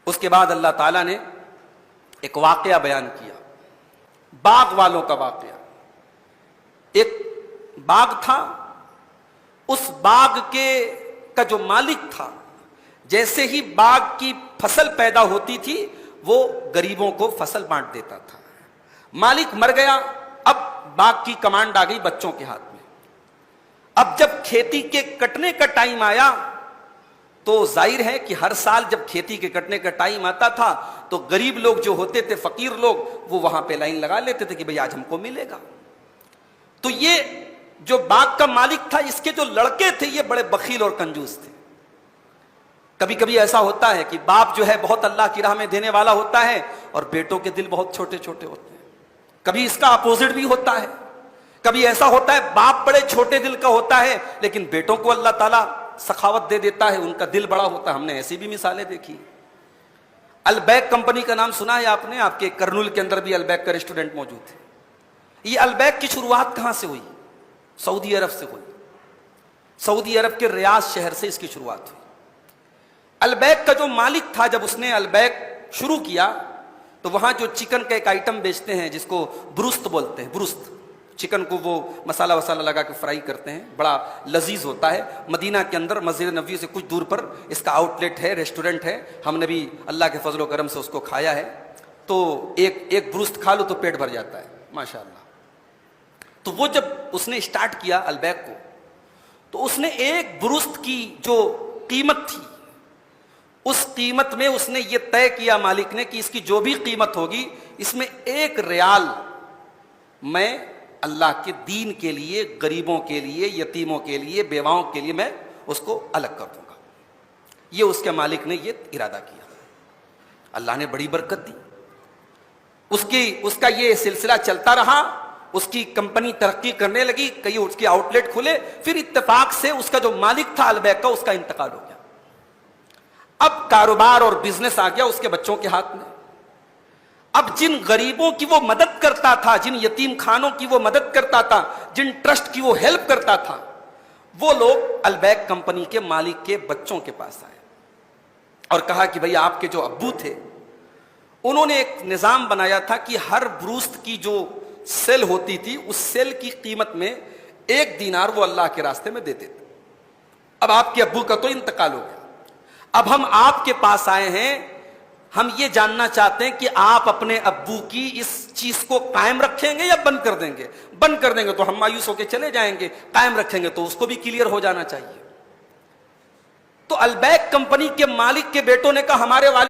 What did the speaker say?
اس کے بعد اللہ تعالیٰ نے ایک واقعہ بیان کیا، باغ والوں کا واقعہ۔ ایک باغ تھا، اس باغ کا جو مالک تھا، جیسے ہی باغ کی فصل پیدا ہوتی تھی وہ غریبوں کو فصل بانٹ دیتا تھا۔ مالک مر گیا، اب باغ کی کمانڈ آ گئی بچوں کے ہاتھ میں۔ اب جب کھیتی کے کٹنے کا ٹائم آیا تو ظاہر ہے کہ ہر سال جب کھیتی کے کٹنے کا ٹائم آتا تھا تو غریب لوگ جو ہوتے تھے، فقیر لوگ، وہ وہاں پہ لائن لگا لیتے تھے کہ بھئی آج ہم کو ملے گا۔ تو یہ جو باغ کا مالک تھا، اس کے جو لڑکے تھے یہ بڑے بخیل اور کنجوس تھے۔ کبھی کبھی ایسا ہوتا ہے کہ باپ جو ہے بہت اللہ کی راہ میں دینے والا ہوتا ہے اور بیٹوں کے دل بہت چھوٹے چھوٹے ہوتے ہیں۔ کبھی اس کا اپوزٹ بھی ہوتا ہے، کبھی ایسا ہوتا ہے باپ بڑے چھوٹے دل کا ہوتا ہے لیکن بیٹوں کو اللہ تعالیٰ سخاوت دے دیتا ہے، ان کا دل بڑا ہوتا ہے۔ ہم نے ایسی بھی مثالیں دیکھی۔ البیک کمپنی کا نام سنا ہے آپ نے؟ آپ کے کرنول کے اندر بھی البیک کا ریسٹورنٹ موجود ہے۔ یہ البیک کی شروعات کہاں سے ہوئی؟ سعودی عرب سے ہوئی۔ سعودی عرب کے ریاض شہر سے اس کی شروعات ہوئی۔ البیک کا جو مالک تھا، جب اس نے البیک شروع کیا تو وہاں جو چکن کا ایک آئٹم بیچتے ہیں جس کو بروست بولتے ہیں، بروست، چکن کو وہ مسالہ وسالہ لگا کے فرائی کرتے ہیں، بڑا لذیذ ہوتا ہے۔ مدینہ کے اندر مسجد نبوی سے کچھ دور پر اس کا آؤٹ لیٹ ہے، ریسٹورنٹ ہے۔ ہم نے بھی اللہ کے فضل و کرم سے اس کو کھایا ہے، تو ایک بروست کھا لو تو پیٹ بھر جاتا ہے ماشاءاللہ۔ تو وہ جب اس نے اسٹارٹ کیا البیک کو، تو اس نے ایک بروست کی جو قیمت تھی، اس قیمت میں اس نے یہ طے کیا مالک نے کہ اس کی جو بھی قیمت ہوگی اس میں 1 ریال میں اللہ کے دین کے لیے، غریبوں کے لیے، یتیموں کے لیے، بیواؤں کے لیے میں اس کو الگ کر دوں گا۔ یہ اس کے مالک نے یہ ارادہ کیا۔ اللہ نے بڑی برکت دی، اس کا یہ سلسلہ چلتا رہا، اس کی کمپنی ترقی کرنے لگی، کئی اس کے آؤٹ لیٹ کھلے، پھر اتفاق سے اس کا جو مالک تھا البیک کا، اس کا انتقال ہو گیا۔ اب کاروبار اور بزنس آ گیا اس کے بچوں کے ہاتھ میں۔ اب جن غریبوں کی وہ مدد کرتا تھا، جن یتیم خانوں کی وہ مدد کرتا تھا، جن ٹرسٹ کی وہ ہیلپ کرتا تھا، وہ لوگ البیک کمپنی کے مالک کے بچوں کے پاس آئے اور کہا کہ بھئی آپ کے جو ابو تھے انہوں نے ایک نظام بنایا تھا کہ ہر بروست کی جو سیل ہوتی تھی اس سیل کی قیمت میں 1 دینار وہ اللہ کے راستے میں دیتے تھے۔ اب آپ کے ابو کا تو انتقال ہو گیا، اب ہم آپ کے پاس آئے ہیں، ہم یہ جاننا چاہتے ہیں کہ آپ اپنے ابو کی اس چیز کو قائم رکھیں گے یا بند کر دیں گے؟ بند کر دیں گے تو ہم مایوس ہو کے چلے جائیں گے، قائم رکھیں گے تو اس کو بھی کلیئر ہو جانا چاہیے۔ تو البیک کمپنی کے مالک کے بیٹوں نے کہا ہمارے والد